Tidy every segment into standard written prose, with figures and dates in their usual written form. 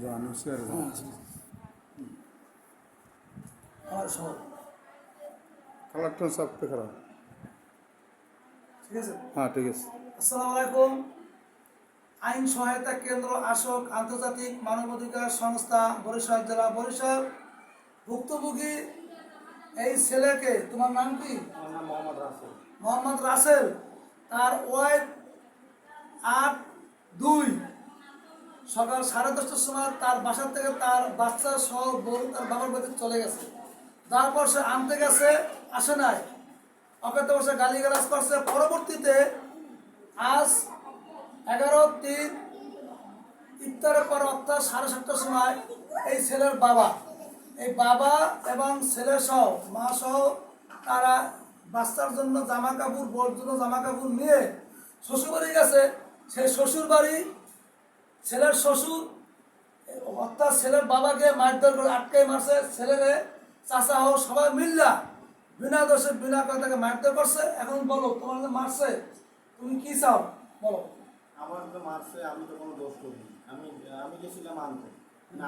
জানো স্যার আমার শহর কালারটা সবটা খারাপ। ঠিক আছে। হ্যাঁ ঠিক আছে। আসসালামু আলাইকুম। আইন সহায়তা কেন্দ্র আশোক আন্তর্জাতিক মানবাধিকার সংস্থা বরিশাল জেলা বরিশাল ভুক্তভোগী এই ছেলেকে, তোমার নাম কি? মোহাম্মদ রাসেল। তার ওয়াইফ ৮/২ সকাল 10:30টার সময় তার বাসা থেকে তার বাচ্চা সহ বউ তার বাবার বাড়িতে চলে গেছে। তারপর সে আনতে গেছে, আসে নাই, অপেক্ষা বসে গালিগালাজ করছে। পরবর্তীতে আজ 11/3 ইফতারের পর অর্থাৎ 7:30টার সময় এই ছেলের বাবা এবং ছেলে সহ মা সহ তারা বাচ্চার জন্য জামা কাপড়, বউর জন্য জামা কাপড় নিয়ে শ্বশুর বাড়ি গেছে। সেই শ্বশুর বাড়ি ছেলের শ্বশুর অর্থাৎ ছেলের বাবাকে মারধর করে আটকে মারছে। ছেলেরে চাচা হোক সবাই মিল্লা বিনা দোষে বিনা কথাকে মারধর করছে। এখন বলো, তোমার যে মারছে তুমি কি চাও বলো? আমার তো মারছে, আমি তো কোনো দোষ করিনি। আমি গেছিলাম আনতে,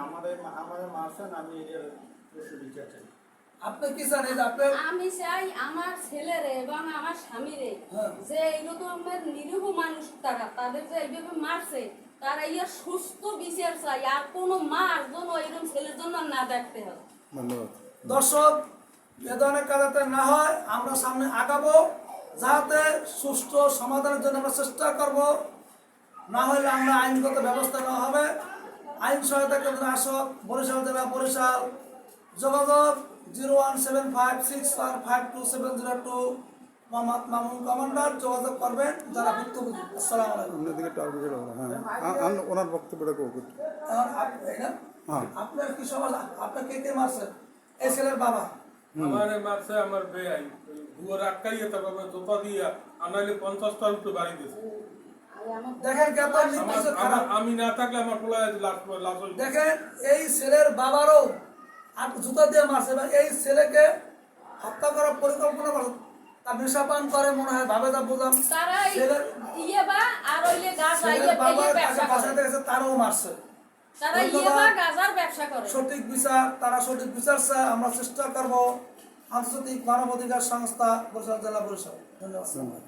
আমাদের মারছেন, আমি এদের দোষী বিচার চাই। আপনি কি চান? আপনার আমি চাই আমার ছেলেরে এবং আমার স্বামীরে যে এইরকমের নিরীহ মানুষ তাদের যে এইভাবে মারছে তারা ইয়া সুস্থ বিচার চাই। আর কোনো মার জন্য এরকম ছেলের জন্য না দেখতে হবে। ধন্যবাদ। দর্শক, এ ধরনের কাজ যাতে না হয় আমরা সামনে আগাবো, যাতে সুষ্ঠু সমাধানের জন্য আমরা চেষ্টা করব। না হলে আমরা আইনগত ব্যবস্থা নেওয়া হবে। আইন সহায়তা কেন্দ্র আশোক বরিশাল জেলা বরিশাল, যোগাযোগ 01756152702। মোহাম্মদ মামুন কমান্ডার, যোগাযোগ করবেন যারা ভুক্তভোগী। আসসালামু আলাইকুম। অন্যদিকে টার্গেট হবে। হ্যাঁ ওনার বক্তব্যটা কেউ করতে। হ্যাঁ আপনার কি সমাজ? আপনার কে কে মারছে? এই ছেলের বাবা আমারে মারছে আমার বেয়াই দুয়ার আটকাইয়া তারপরে জোতা দিয়া আনাইলে 50টার উপরে বাড়ি দিয়েছে। দেখেন কত নির্দেশ খারাপ। আমি না থাকলে আমার পোলায় লাশ দেখেন এই ছেলের বাবারও জুতা দিয়ে মারছে এবং এই ছেলেকে হত্যা করার পরিকল্পনা করছে। তার নেশাপান করে মনে হয়, ভাবে যা বুঝলাম। তারা ছেলের ইয়েবা আর ওইলে গাঁজা ছেলের বাবা ব্যবসা বাসা করে। থেকে তারও মারছে। তারা ইয়েবা গাঁজার ব্যবসা করে। সঠিক বিচার, তারা সঠিক বিচার চায়। আমরা চেষ্টা করবো আন্তর্জাতিক মানবাধিকার সংস্থা বরিশাল জেলা বরিশাল। ধন্যবাদ। ধন্যবাদ।